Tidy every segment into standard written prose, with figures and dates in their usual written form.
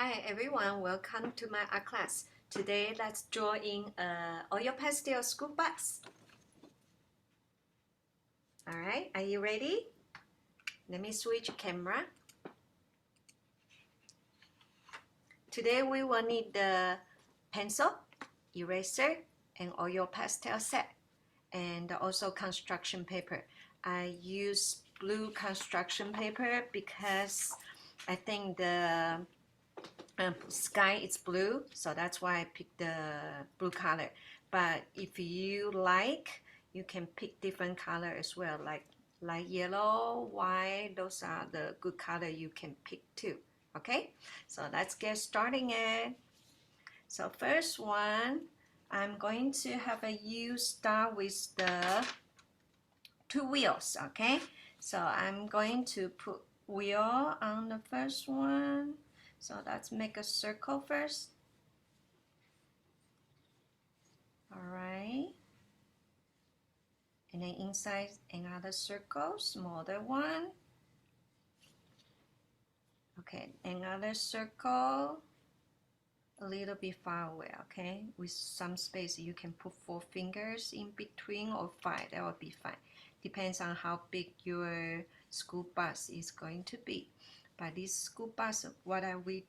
Hi everyone, welcome to my art class. Today let's draw in a oil pastel school bus. Alright, are you ready? Let me switch camera. Today we will need the pencil, eraser, and oil pastel set, and also construction paper. I use blue construction paper because I think the sky is blue, so that's why I picked the blue color. But if you like, you can pick different color as well, like light yellow, white. Those are the good color you can pick too. Okay, so let's get starting it. So first one, I'm going to have you start with the two wheels. Okay, so I'm going to put wheel on the first one. So let's make a circle first. All right. And then inside another circle, smaller one. Okay, another circle, a little bit far away, okay? With some space, you can put 4 fingers in between or 5, that would be fine. Depends on how big your school bus is going to be. But this school bus, what are we,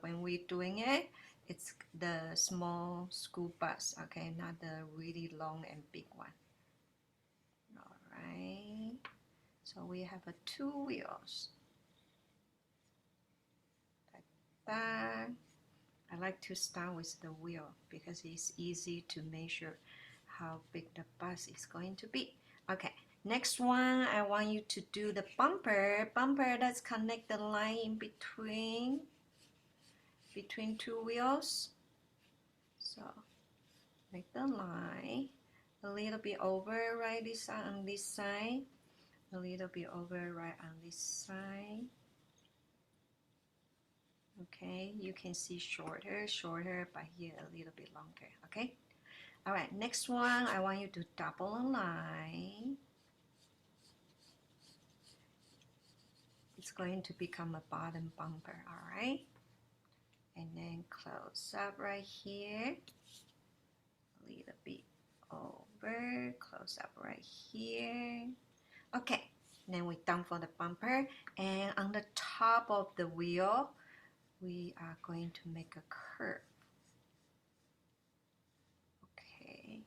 when we're doing it, it's the small school bus, okay? Not the really long and big one. All right. So we have 2 wheels. Like that. I like to start with the wheel because it's easy to measure how big the bus is going to be. Okay, next one, I want you to do the bumper. Bumper, let's connect the line in between 2 wheels. So make the line a little bit over right this side on this side, a little bit over right on this side. Okay, you can see shorter, but here a little bit longer. Okay, all right, next one, I want you to double a line. It's going to become a bottom bumper. All right, and then close up right here, a little bit over, close up right here. Okay, then we're done for the bumper, and on the top of the wheel we are going to make a curve. Okay,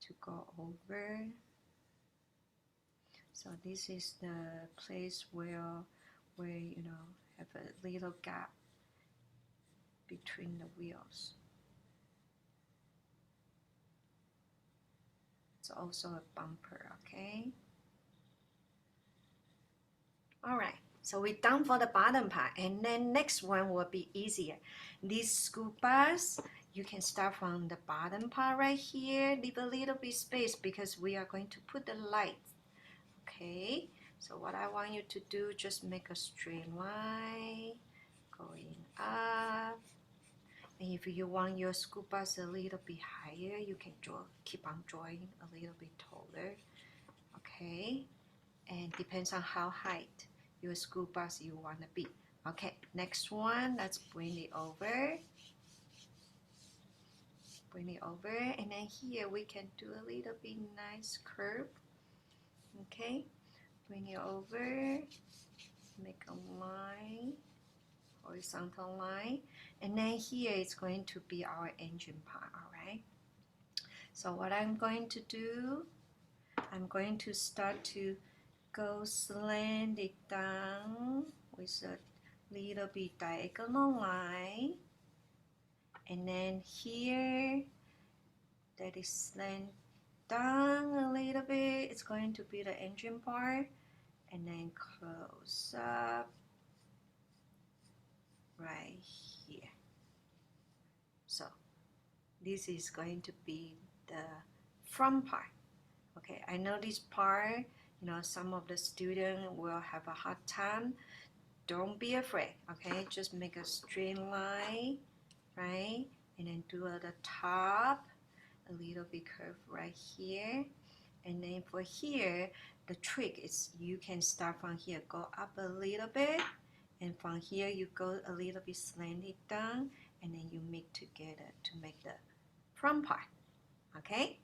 to go over. So this is the place where you know have a little gap between the wheels. It's also a bumper, okay? All right, so we're done for the bottom part, and then next one will be easier. This school bus, you can start from the bottom part right here, leave a little bit space because we are going to put the lights. Okay, so what I want you to do, just make a straight line going up. And if you want your school bus a little bit higher, you can keep on drawing a little bit taller. Okay, and depends on how high your school bus you want to be. Okay, next one, let's bring it over. Bring it over, and then here we can do a little bit nice curve. Okay, bring it over, make a line, horizontal line, and then here it's going to be our engine part. All right, so what I'm going to do, I'm going to start to go slant it down with a little bit diagonal line, and then here that is slant down a little bit, it's going to be the engine part, and then close up right here. So this is going to be the front part. Okay, I know this part, you know, some of the students will have a hard time. Don't be afraid, okay? Just make a straight line, right? And then do at the top, a little bit curve right here. And then for here, the trick is you can start from here, go up a little bit, and from here you go a little bit slanted down, and then you mix together to make the front part. Okay,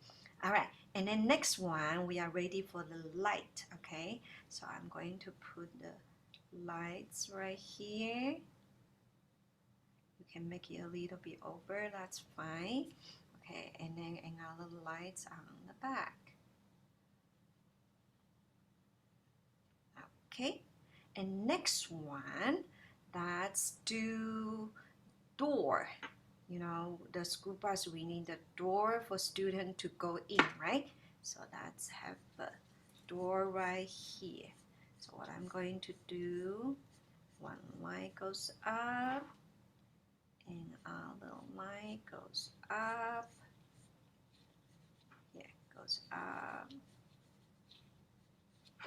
all right, and then next one we are ready for the light. Okay, so I'm going to put the lights right here. You can make it a little bit over, that's fine. Okay, and then another lights on the back. Okay, and next one, let's do door. You know, the school bus, we need a door for student to go in, right? So let's have a door right here. So what I'm going to do, one line goes up, and other line goes up. Here goes up,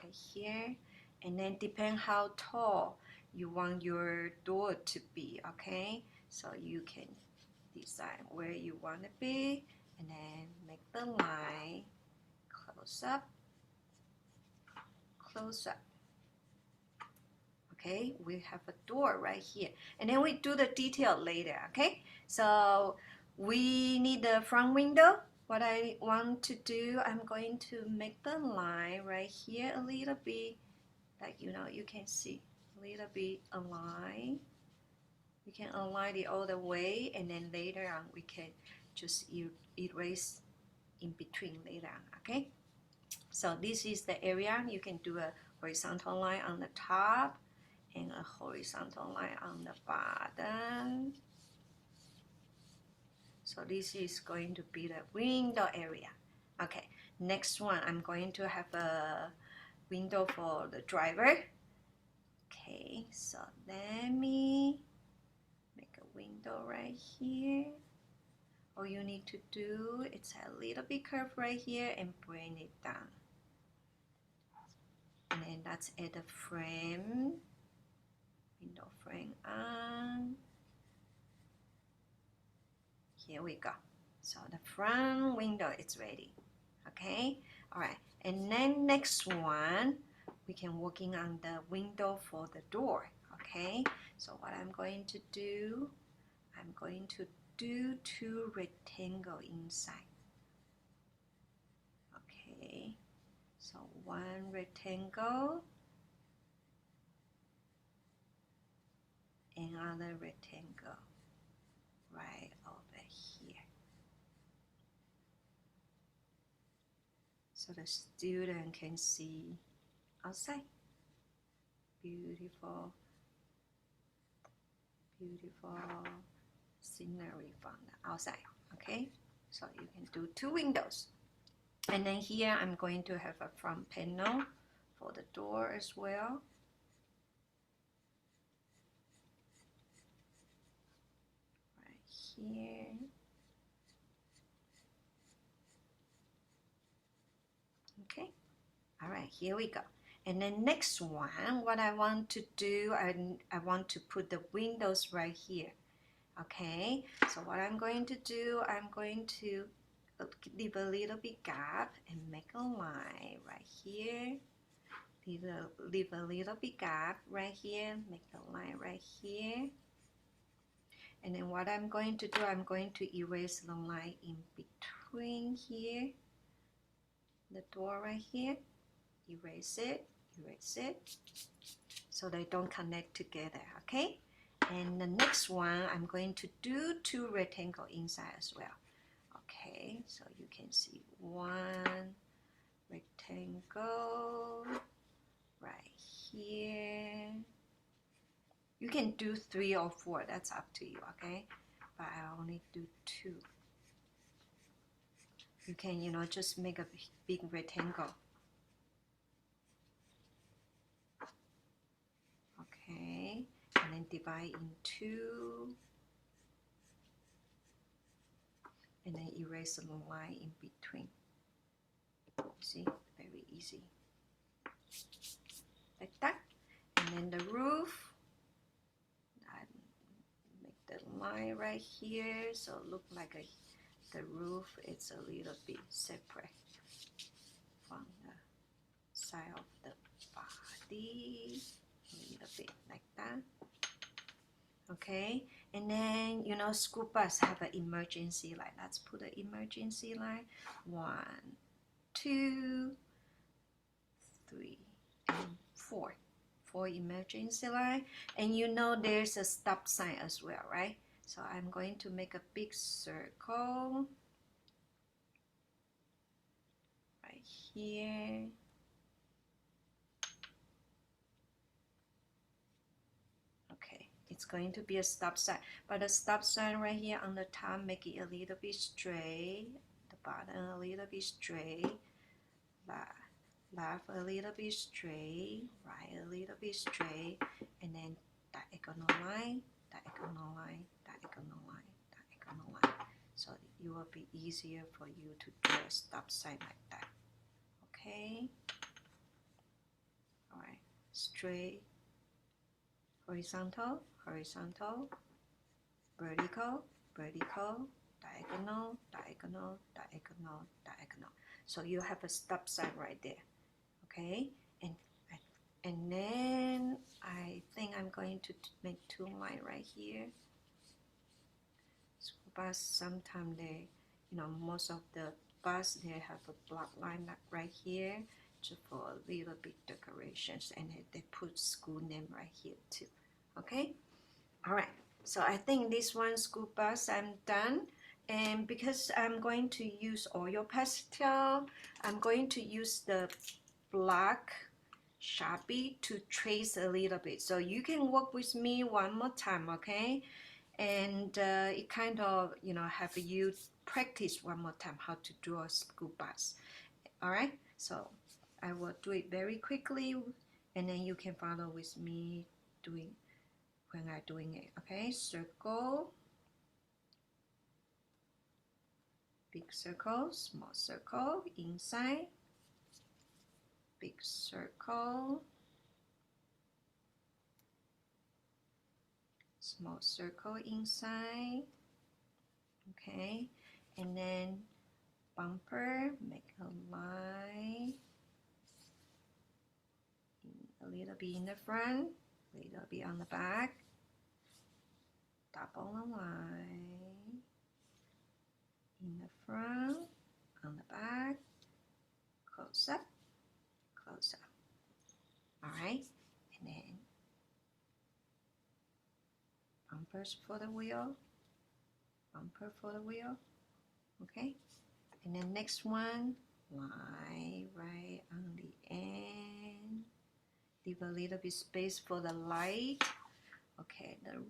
right here, and then depend how tall you want your door to be. Okay, so you can decide where you want to be, and then make the line close up, close up. Okay, we have a door right here, and then we do the detail later. Okay, so we need the front window. What I want to do, I'm going to make the line right here a little bit, like, you know, you can see a little bit align. We can align it all the way, and then later on we can just erase in between later on. Okay, so this is the area. You can do a horizontal line on the top and a horizontal line on the bottom. So this is going to be the window area. Okay, next one, I'm going to have a window for the driver. Okay, so let me make a window right here. All you need to do is a little bit curve right here and bring it down. And then that's at the frame, window frame on. Here we go. So the front window is ready. Okay, all right. And then next one, we can working on the window for the door. Okay, so what I'm going to do, I'm going to do 2 rectangles inside. Okay, so 1 rectangle, another rectangle right over here. So the student can see outside. Beautiful, beautiful scenery from the outside. Okay, so you can do 2 windows. And then here I'm going to have a front panel for the door as well. Right here. Okay, all right, here we go. And then next one, what I want to do, I want to put the windows right here. Okay, so what I'm going to do, I'm going to leave a little bit gap and make a line right here. Leave a little bit gap right here, make a line right here. And then what I'm going to do, I'm going to erase the line in between here, the door right here. Erase it, so they don't connect together. Okay, and the next one, I'm going to do 2 rectangles inside as well. Okay, so you can see 1 rectangle right here. You can do 3 or 4, that's up to you. Okay, but I only do 2. You can, you know, just make a big rectangle. Okay, and then divide in 2, and then erase the line in between. See, very easy, like that. And then the roof, I make the line right here, so look like the roof is a little bit separate from the side of the body, a little bit like that. Okay, and then you know school bus have an emergency light. Let's put an emergency light. 1, 2, 3, and 4. 4 emergency light, and you know there's a stop sign as well, right? So I'm going to make a big circle right here. Okay, it's going to be a stop sign, but the stop sign right here on the top, make it a little bit straight, the bottom a little bit straight, left a little bit straight, right a little bit straight, and then diagonal line, diagonal line, diagonal line, diagonal line. So it will be easier for you to draw a stop sign like that. Okay. All right. Straight, horizontal, horizontal, vertical, vertical, diagonal, diagonal, diagonal, diagonal. So you have a stop sign right there. Okay. And then I think I'm going to make 2 lines right here. School bus, sometimes they, you know, most of the bus they have a black line right here just for a little bit decorations, and they put school name right here too. Okay, all right. So I think this one school bus I'm done, and because I'm going to use oil pastel, I'm going to use the black Sharpie to trace a little bit. So you can work with me one more time, okay? And it kind of, you know, have you practice one more time how to draw a school bus. All right, so I will do it very quickly, and then you can follow with me doing when I'm doing it. Okay, circle, big circle, small circle inside, big circle, small circle inside. Okay, and then bumper, make a line, a little bit in the front, a little bit on the back, double a line in the front, on the back, close up, close up. All right, and then bumpers for the wheel, bumper for the wheel. Okay, and then next one, line right on the end, leave a little bit space for the light. Okay, the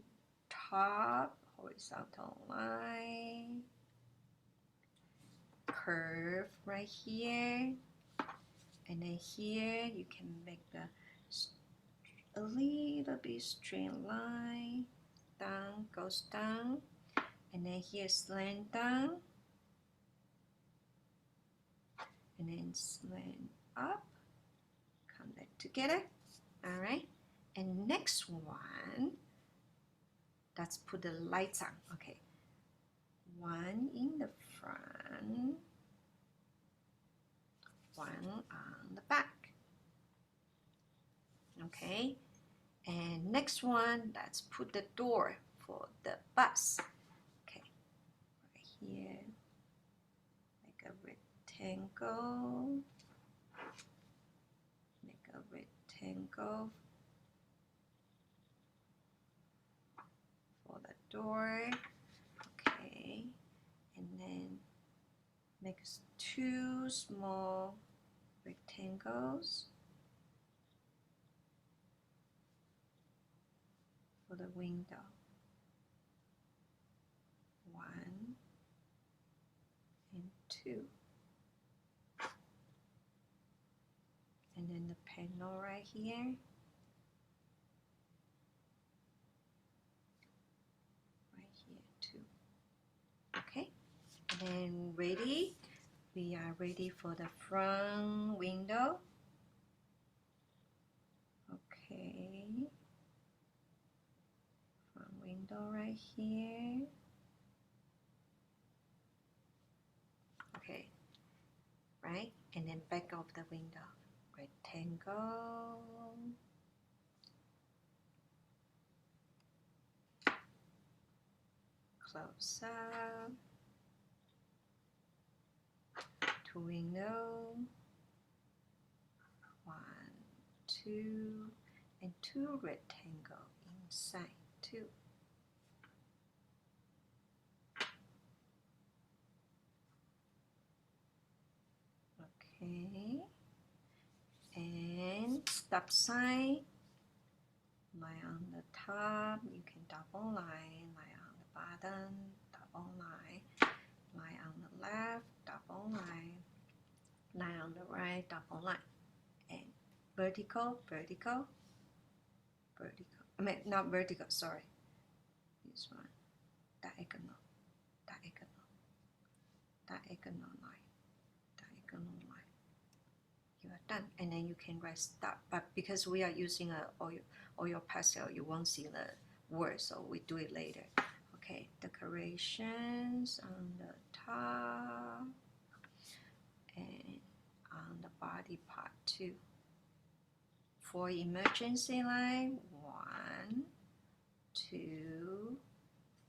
top, horizontal line, curve right here, and then here you can make a little bit straight line, down, goes down, and then here slant down, and then slant up, come back together. All right, and next one, let's put the lights on. Okay, one in the front, one on the back. Okay, and next one, let's put the door for the bus. Okay, right here, make a rectangle, make a rectangle for the door. Okay, and then make 2 small rectangles for the window. 1 and 2. And then the panel right here. Right here too. Okay, and then ready. We are ready for the front window. Okay. Front window right here. Okay, right? And then back of the window, rectangle. Close up. 2 window. 1, 2, and 2 rectangle inside too. Okay, and stop sign, line on the top, you can double line on the bottom, double line on the left, double line on the right, double line, and vertical, vertical, vertical, I mean not vertical, sorry, this one, diagonal, diagonal, diagonal line, diagonal line. You are done, and then you can write stop. But because we are using a oil pastel, you won't see the word, so we do it later. Okay, decorations on the top and on the body part too. For emergency line, 1, 2,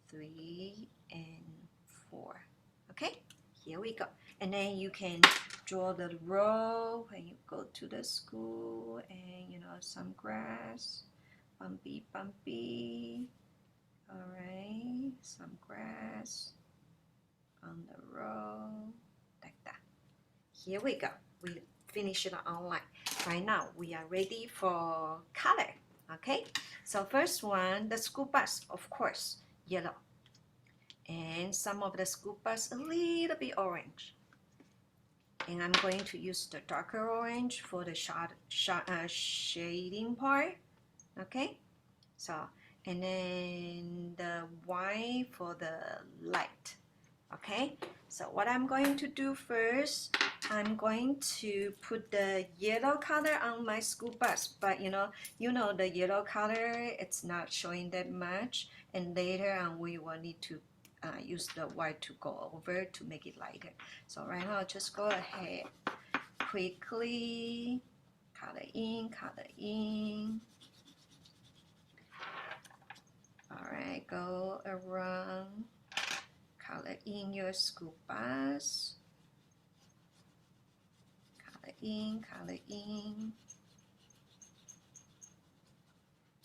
3, and 4. Okay, here we go. And then you can draw the row when you go to the school, and you know, some grass, bumpy, bumpy. All right, some grass on the row, like that. Here we go. We finished the outline. Right now, we are ready for color. Okay, so first one, the school bus, of course, yellow. And some of the school bus a little bit orange. And I'm going to use the darker orange for the shading part. Okay, so, and then the white for the light. Okay, so what I'm going to do first, I'm going to put the yellow color on my school bus, but you know the yellow color, it's not showing that much, and later on we will need to use the white to go over to make it lighter. So right now, just go ahead, quickly color in, color in. All right, go around, color in your school bus. Color in, color in.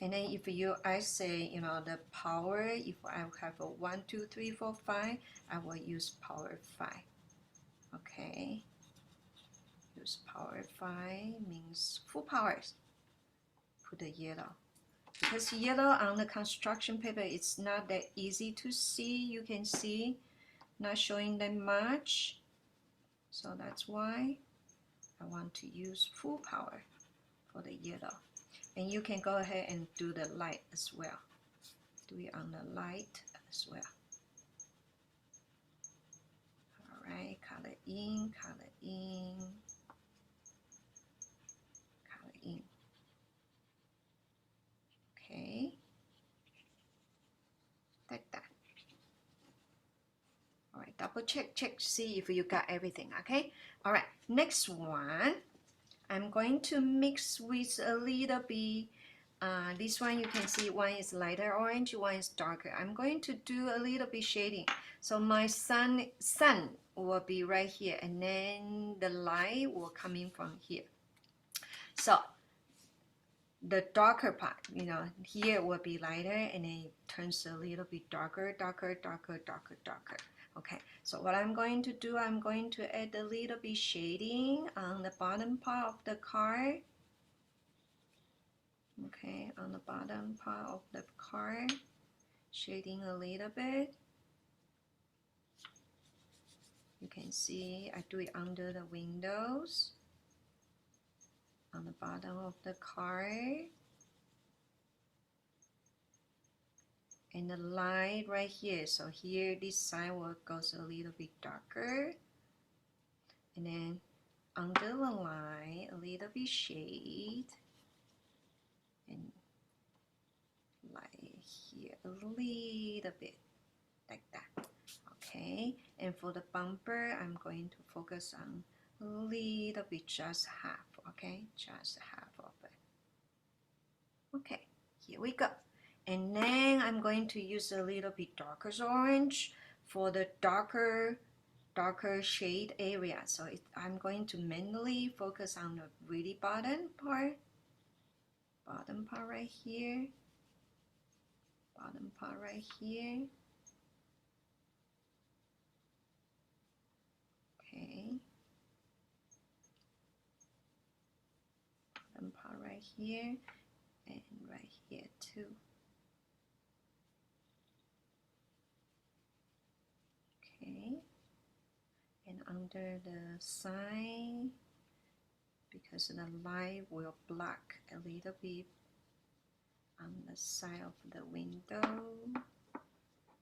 And then if I say, you know, the power, if I have a 1, 2, 3, 4, 5, I will use power 5. Okay. Use power 5 means full powers. Put the yellow. Because yellow on the construction paper, it's not that easy to see. You can see, not showing that much. So that's why I want to use full power for the yellow. And you can go ahead and do the light as well. Do it on the light as well. All right, color in, color in, color in. Okay, like that. All right, double check, see if you got everything, okay? All right, next one, I'm going to mix with a little bit, this one you can see one is lighter orange, one is darker. I'm going to do a little bit shading. So my sun will be right here, and then the light will come in from here. So the darker part, you know, here will be lighter, and then it turns a little bit darker, darker, darker, darker, darker. Okay, so what I'm going to do, I'm going to add a little bit shading on the bottom part of the card. Okay, on the bottom part of the card, shading a little bit. You can see I do it under the windows, on the bottom of the card. And the line right here, so here this side will goes a little bit darker, and then under the line a little bit shade, and like here a little bit like that. Okay, and for the bumper I'm going to focus on a little bit, just half okay? Just half of it. Okay, here we go. And then I'm going to use a little bit darker orange for the darker shade area. So I'm going to mainly focus on the really bottom part right here, bottom part right here. Okay, bottom part right here and right here too. Okay, and under the sign, because the light will block a little bit on the side of the window,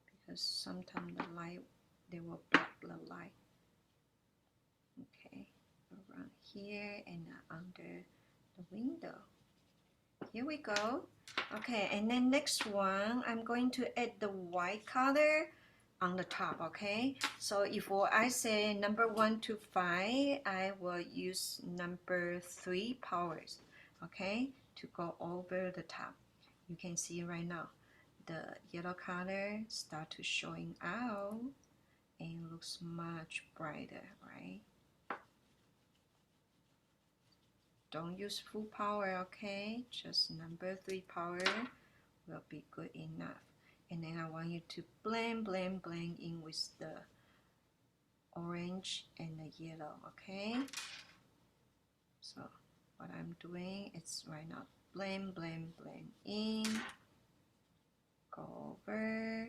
because sometimes the light, they will block the light. Okay, around here and under the window. Here we go. Okay, and then next one, I'm going to add the white color on the top, okay? So if I say number 1 to 5, I will use number 3 powers, okay, to go over the top. You can see right now, the yellow color start to showing out and looks much brighter, right? Don't use full power, okay? Just number 3 power will be good enough. And then I want you to blend in with the orange and the yellow, okay? So what I'm doing is right now blend in, go over.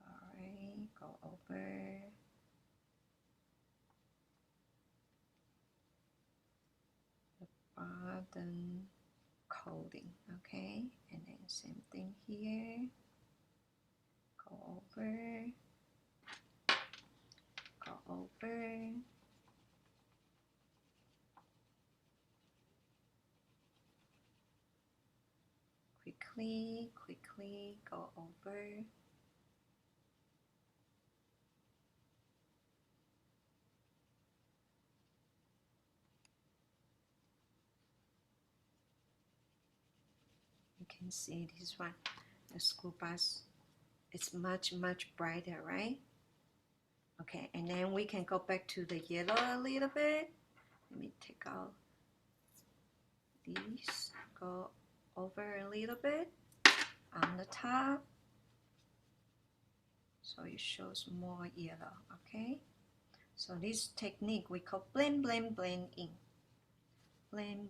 Alright, go over. The bottom coating, okay? And then same thing here. Go over. Quickly go over. You can see this one, the school bus, it's much brighter, right? Okay, and then we can go back to the yellow a little bit. Let me take out these, go over a little bit on the top, so it shows more yellow, okay? So this technique we call blend in. Blend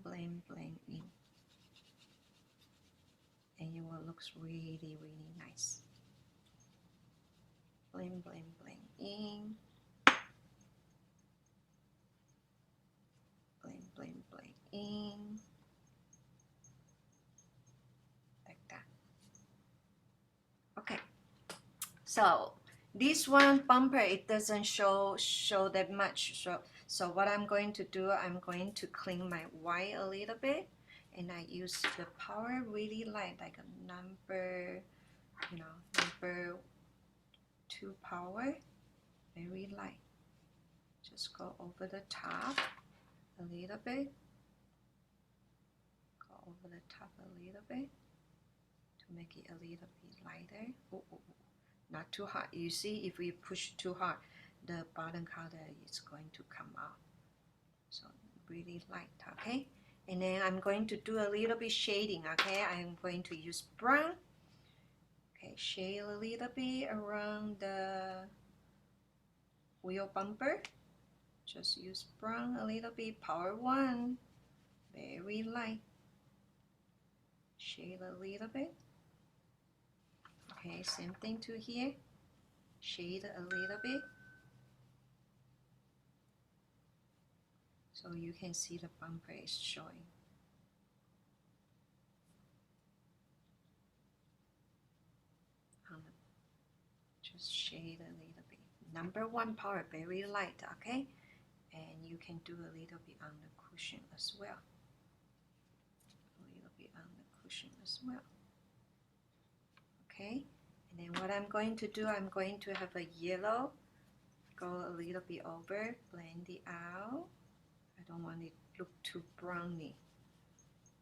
in. And it will look really nice. Blend in. Blend in. Like that. Okay. So this one bumper, it doesn't show that much. So what I'm going to do, I'm going to clean my white a little bit, and I use the power really light, like a number 2 power, very light. Just go over the top a little bit. Go over the top a little bit to make it a little bit lighter. Not too hard. You see, if we push too hard, the bottom color is going to come out. So really light, okay? And then I'm going to do a little bit shading, okay? I'm going to use brown. Okay, shade a little bit around the wheel bumper. Just use brown a little bit, power 1, very light. Shade a little bit. Okay, same thing to here. Shade a little bit. So you can see the bumper is showing. Just shade a little bit. Number 1 power, very light, okay? And you can do a little bit on the cushion as well. A little bit on the cushion as well. Okay? And then what I'm going to do, I'm going to have a yellow, go a little bit over, blend it out. I don't want it to look too browny.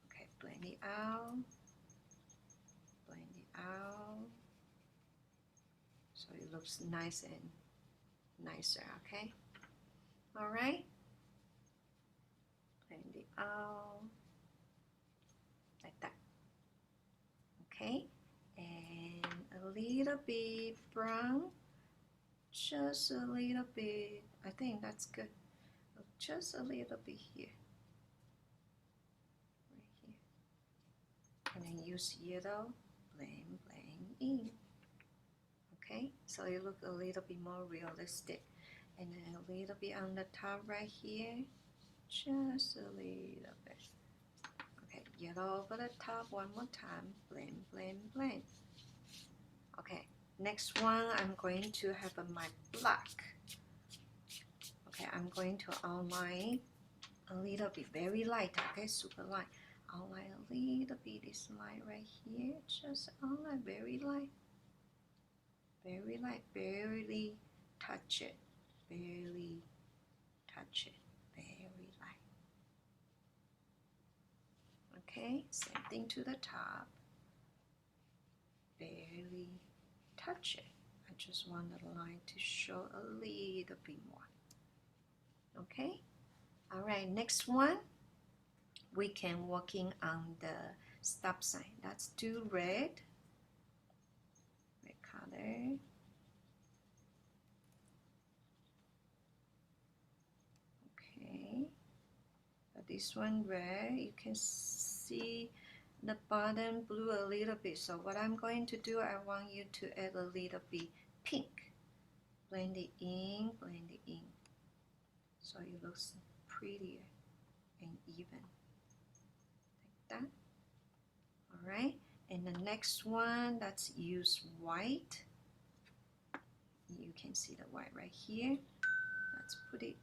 Okay, blend it out, blend it out. So it looks nice and nicer, okay? All right, blend it out like that, okay? And a little bit brown, just a little bit. I think that's good. Just a little bit here, right here. And then use yellow, blend in. Okay, so it looks a little bit more realistic. And then a little bit on the top right here, just a little bit. Okay, yellow over the top one more time, blend. Okay, next one I'm going to have my black. Okay, I'm going to outline a little bit, very light, okay, super light. Outline a little bit this line right here, just outline very light, barely touch it, very light. Okay, same thing to the top, barely touch it. I just want the line to show a little bit more. Okay, all right, next one, we can working on the stop sign. Let's do red color. Okay, this one red, you can see the bottom blue a little bit. So what I'm going to do, I want you to add a little bit pink. Blend it in, so it looks prettier and even, like that. All right, and the next one, let's use white. You can see the white right here. Let's put it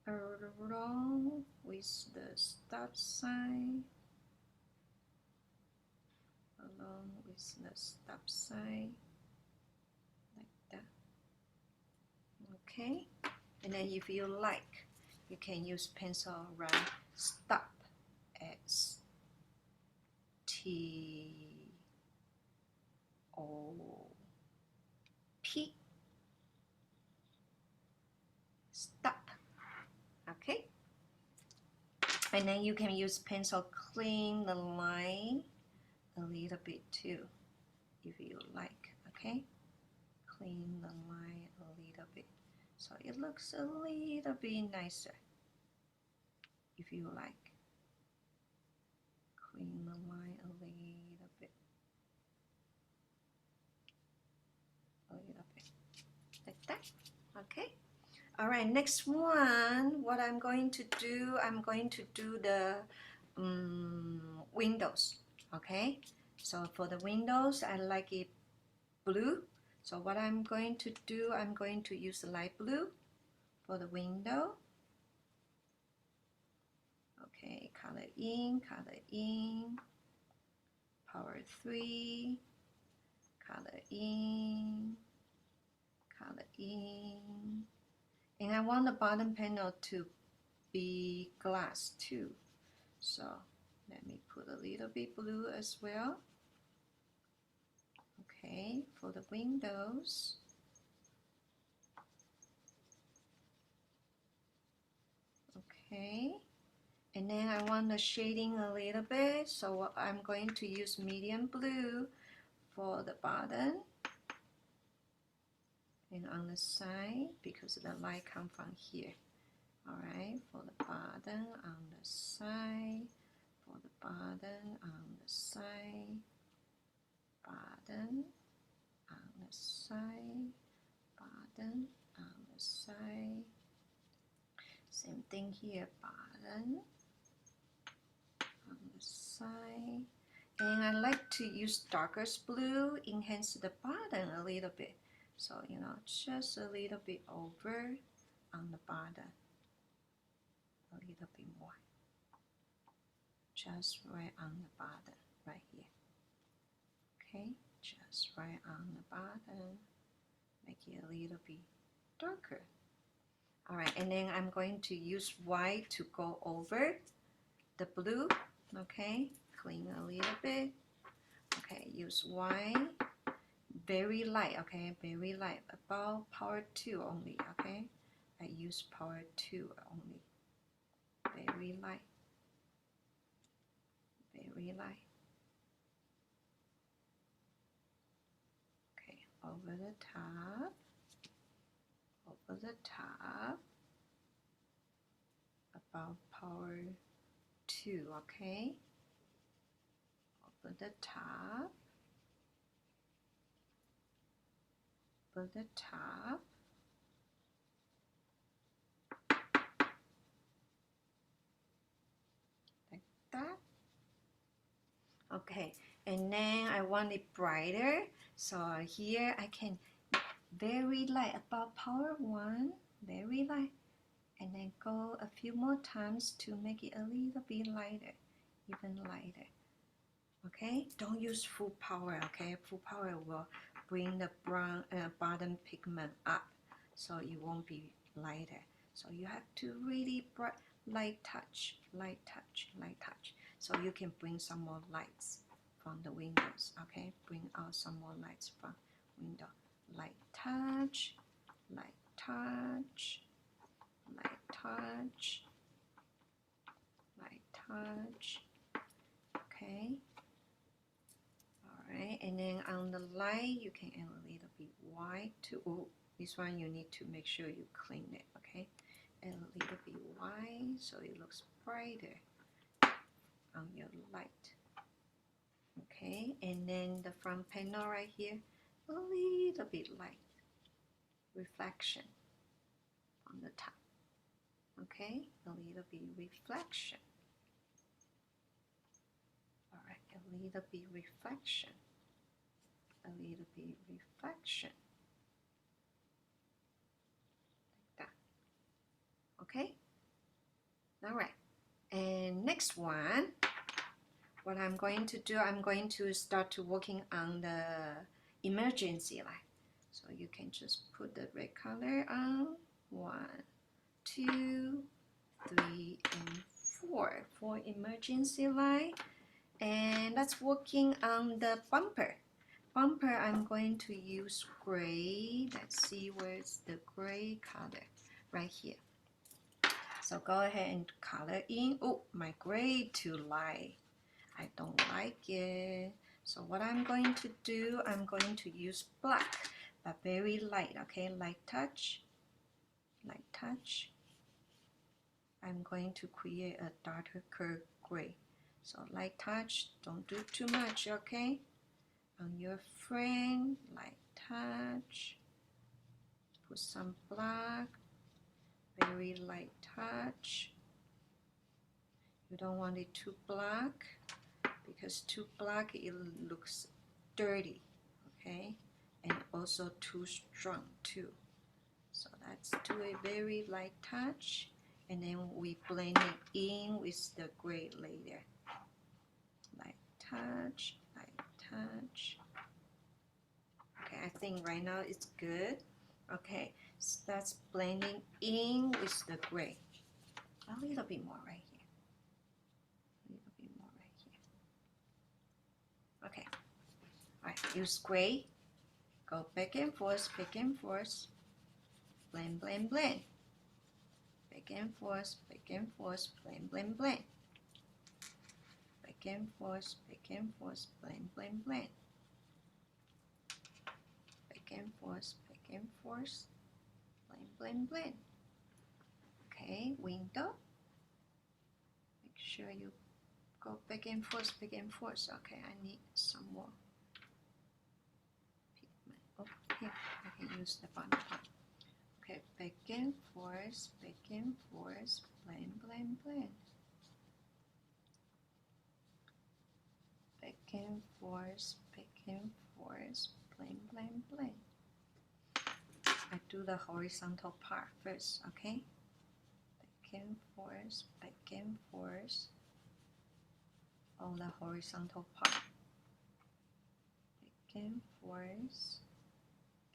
along with the stop sign, like that. Okay, and then if you like, you can use pencil around stop, S-T-O-P, stop. Okay, and then you can use pencil clean the line a little bit too, if you like. Okay, clean the line a little bit, so it looks a little bit nicer, if you like. Clean the line a little bit, like that. Okay, all right, next one, what I'm going to do, I'm going to do the windows. Okay, so for the windows, I like it blue. So what I'm going to do, I'm going to use light blue for the window. Okay, color in, power 3, color in, and I want the bottom panel to be glass too, so let me put a little bit blue as well. Okay, for the windows. Okay, and then I want the shading a little bit, so I'm going to use medium blue for the bottom and on the side, because the light comes from here. All right, for the bottom on the side, for the bottom on the side, bottom on the side, bottom on the side. Same thing here, bottom on the side. And I like to use darkest blue, enhance the bottom a little bit. So, you know, just a little bit over on the bottom, a little bit more. Just right on the bottom, right here. Okay, just right on the bottom, make it a little bit darker. All right, and then I'm going to use white to go over the blue. Okay, clean a little bit. Okay, use white, very light. Okay, very light, about power 2 only. Okay, I use power 2 only. Very light, very light. Okay, over the top, over the top, about power 2. Okay, over the top, over the top. Like that. Okay, and then I want it brighter, so here I can very light, about power 1, very light, and then go a few more times to make it a little bit lighter, even lighter. Okay, don't use full power. Okay, full power will bring the brown bottom pigment up, so it won't be lighter. So you have to really bright, light touch, light touch, light touch. So you can bring some more lights from the windows. Okay, bring out some more lights from window. Light touch, light touch, light touch, light touch. Okay. Alright, and then on the light you can add a little bit white too. Oh, this one you need to make sure you clean it. Okay, add a little bit white so it looks brighter on your light. Okay, and then the front panel right here, a little bit light reflection on the top. Okay, a little bit reflection. Alright, a little bit reflection. A little bit reflection. Like that. Okay? Alright. And next one, what I'm going to do, I'm going to start to working on the emergency light. So you can just put the red color on. 1, 2, 3, and 4. 4 emergency light. And that's working on the bumper. Bumper, I'm going to use gray. Let's see where's the gray color. Right here. So go ahead and color in. Oh, my gray too light. I don't like it. So what I'm going to do, I'm going to use black, but very light. Okay, light touch. Light touch. I'm going to create a darker gray. So light touch, don't do too much, okay? On your frame, light touch. Put some black, very light touch. You don't want it too black because too black it looks dirty, okay? And also too strong too. So let's do a very light touch, and then we blend it in with the gray later. Light touch, light touch. Okay, I think right now it's good. Okay, so that's blending in with the gray. A little bit more right here. A little bit more right here. Okay. Alright, use gray. Go back and forth, back and forth. Blend, blend, blend. Back and forth, blend, blend, blend. Back and forth, blend, blend, blend. Back and forth, blend, blend, blend. Okay, window. Make sure you go back and forth, Okay, I need some more pigment. Oh, here, I can use the bottom part. Okay, back and forth, blend, blend, blend. Back and forth, blend, blend, blend. I do the horizontal part first, okay? Back and forth, all the horizontal part. and forth,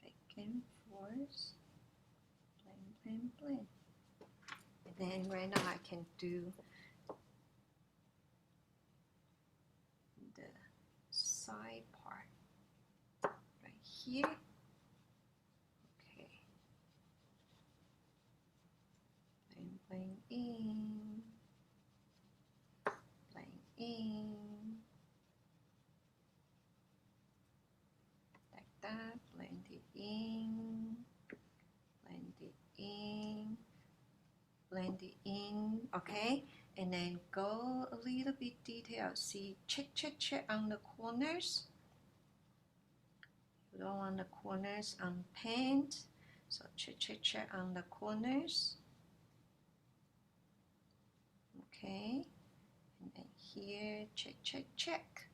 back and forth, blend, blend, blend. And then right now I can do the side part right here. Okay, blend, blend in, blend in, like that, blend it in, blend it in, blend it in, okay? And then go a little bit detailed. See, check, check, check on the corners. You don't want the corners unpainted, so check, check, check on the corners. Okay, and then here, check, check, check.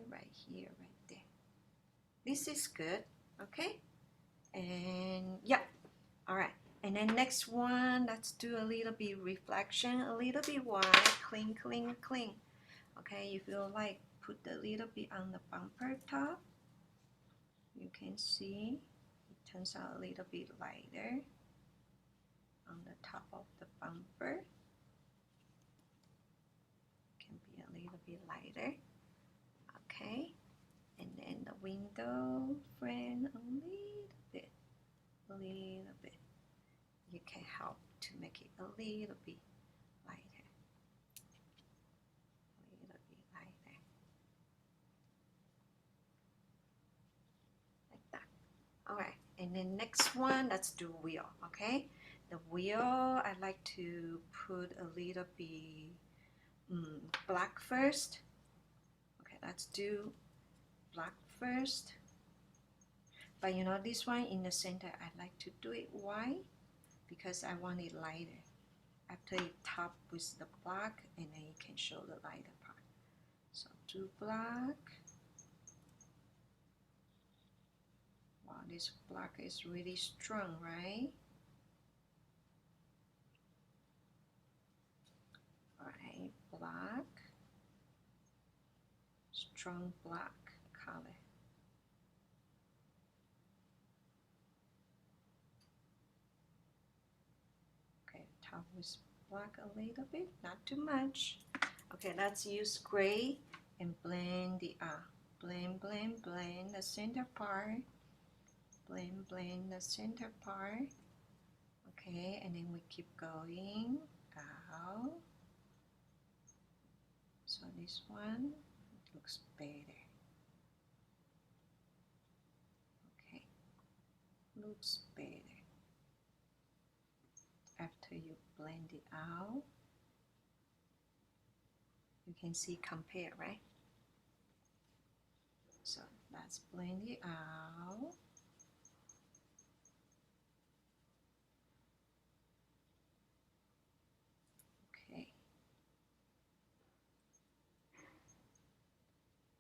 Right here, right there. This is good, okay? And yeah, all right. And then next one, let's do a little bit reflection, a little bit white, clean, clean, clean. Okay, if you like, put a little bit on the bumper top. You can see it turns out a little bit lighter on the top of the bumper. Can be a little bit lighter. Okay, and then the window frame a little bit, a little bit. You can help to make it a little bit lighter, a little bit lighter, like that. All right, and then next one, let's do wheel. Okay, the wheel I like to put a little bit black first. Okay, let's do black first. But you know, this one in the center, I like to do it white because I want it lighter. After it top with the black, and then you can show the lighter part. So do black. Wow, this black is really strong, right? Alright, black. Strong black color. Okay, top with black a little bit, not too much. Okay, let's use gray and blend the blend, blend, blend the center part. Blend, blend the center part. Okay, and then we keep going out. So this one looks better. Okay, looks better. After you blend it out, you can see compare, right? So let's blend it out. Okay,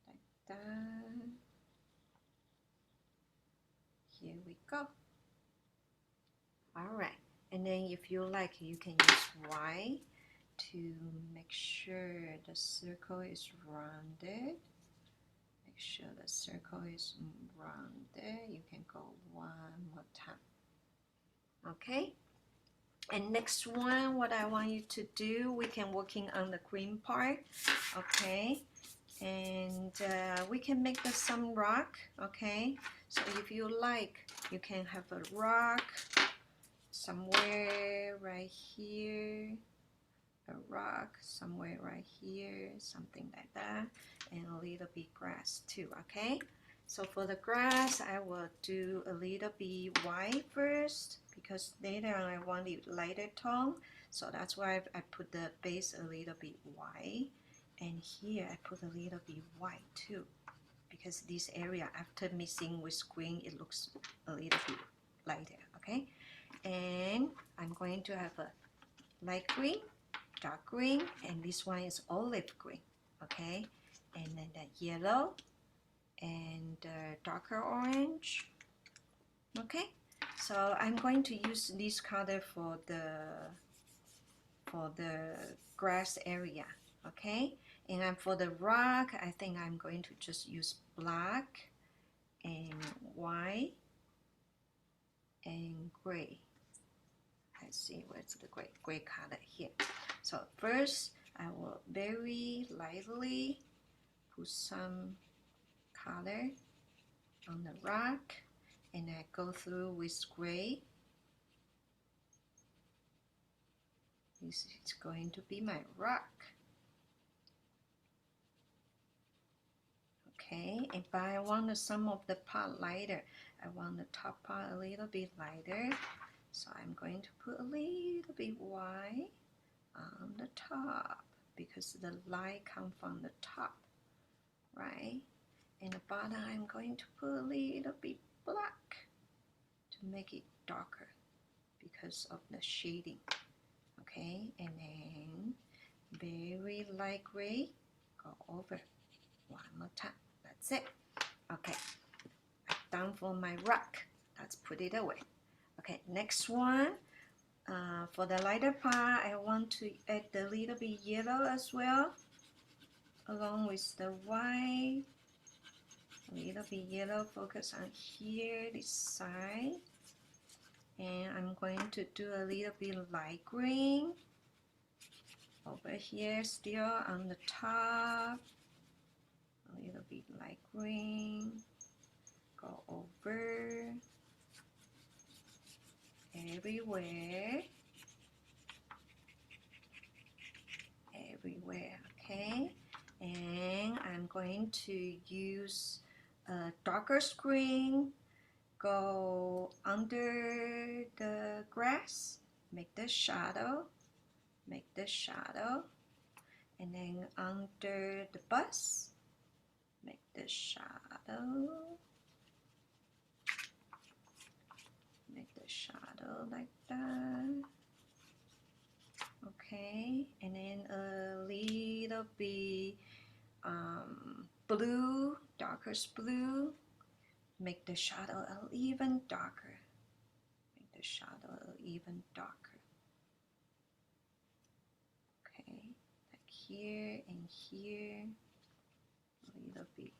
like that. Here we go. All right, and then if you like, you can use white to make sure the circle is rounded. Make sure the circle is rounded. You can go one more time. Okay, and next one, what I want you to do, we can working on the green part. Okay, and we can make some rock. Okay, so if you like, you can have a rock somewhere right here, a rock somewhere right here, something like that, and a little bit grass too. Okay, so for the grass, I will do a little bit white first because later on I want it lighter tone, so that's why I put the base a little bit white, and here I put a little bit white too because this area after mixing with green, it looks a little bit lighter. Okay, and I'm going to have a light green, dark green, and this one is olive green. Okay, and then the yellow and darker orange. Okay, so I'm going to use this color for the grass area. Okay, And for the rock, I think I'm going to just use black and white and gray. Let's see where's the gray color here. So first, I will very lightly put some color on the rock, and I go through with gray. This is going to be my rock. Okay, and but I want some of the part lighter. I want the top part a little bit lighter. So I'm going to put a little bit white on the top because the light comes from the top, right? And the bottom I'm going to put a little bit black to make it darker because of the shading. Okay, and then very light gray, go over one more time. That's it. Okay, I'm done for my rock. Let's put it away. Okay, next one. For the lighter part, I want to add a little bit yellow as well, along with the white. A little bit yellow, focus on here, this side. And I'm going to do a little bit light green over here, still on the top. A little bit light green. Go over everywhere. Everywhere, okay? And I'm going to use a darker green, go under the grass, make the shadow, and then under the bus, make the shadow, like that. Okay, and then a little bit blue, darkest blue, make the shadow even darker. Make the shadow even darker. Okay, like here and here, a little bit.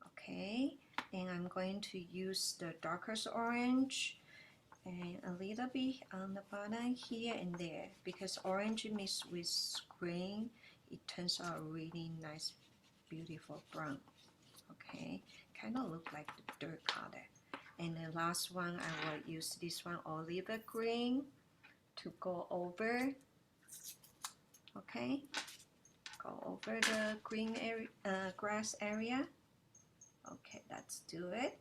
Okay, and I'm going to use the darkest orange and a little bit on the bottom here and there, because orange mixed with green, it turns out really nice, beautiful brown. Okay, kind of look like the dirt color. And the last one, I will use this one, olive green, to go over. Okay, go over the green area, grass area. Okay, let's do it.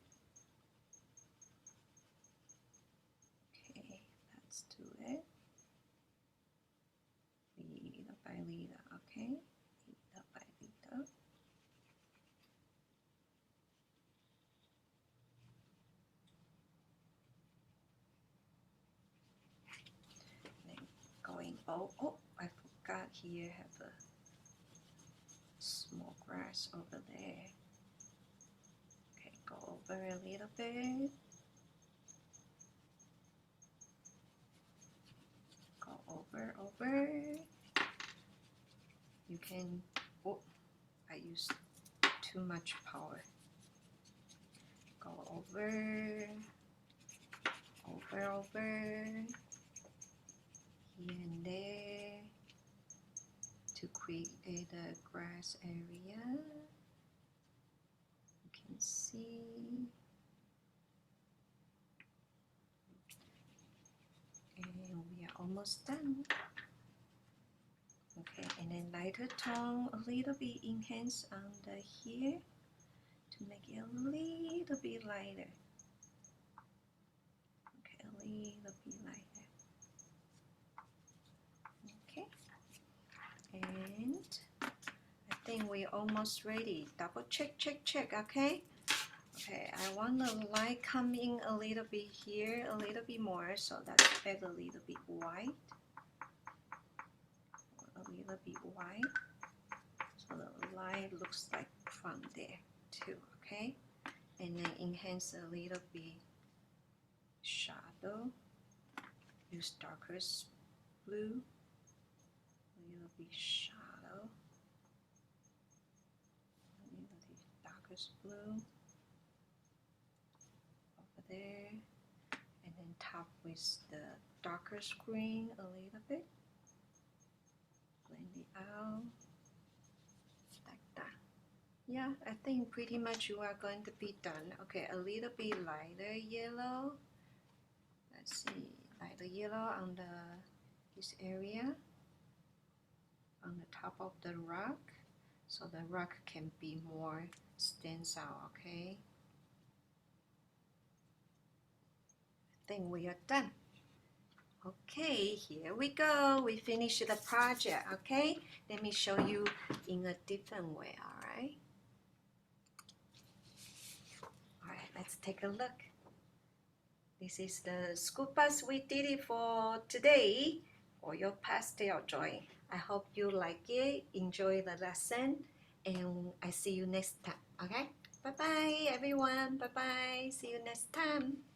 Okay, let's do it. Little by little, okay? Little by little. Then going, oh, I forgot here have a small grass over there. Okay, go over a little bit. Go over. You can, oh, I used too much power. Go over, here and there to create a grass area. You can see. And we are almost done. Okay, and then lighter tone, a little bit enhanced under here to make it a little bit lighter. Okay, a little bit lighter. Okay, and I think we're almost ready. Double check, okay? Okay, I want the light come in a little bit here, a little bit more, so let's add a little bit white. A little bit white, so the light looks like from there too, okay? And then enhance a little bit shadow. Use darkest blue, a little bit shadow. Darkest blue over there, and then top with the darkest green a little bit. Blend it out like that. Yeah, I think pretty much you are going to be done. Okay, a little bit lighter yellow. Let's see, lighter yellow on this area, on the top of the rock, so the rock can be more stands out. Okay, I think we are done. Okay, here we go. We finished the project. Okay, let me show you in a different way. All right. All right, let's take a look. This is the school bus. We did it for today for your pastel drawing. I hope you like it, enjoy the lesson, and I see you next time. Okay, bye bye everyone. Bye bye. See you next time.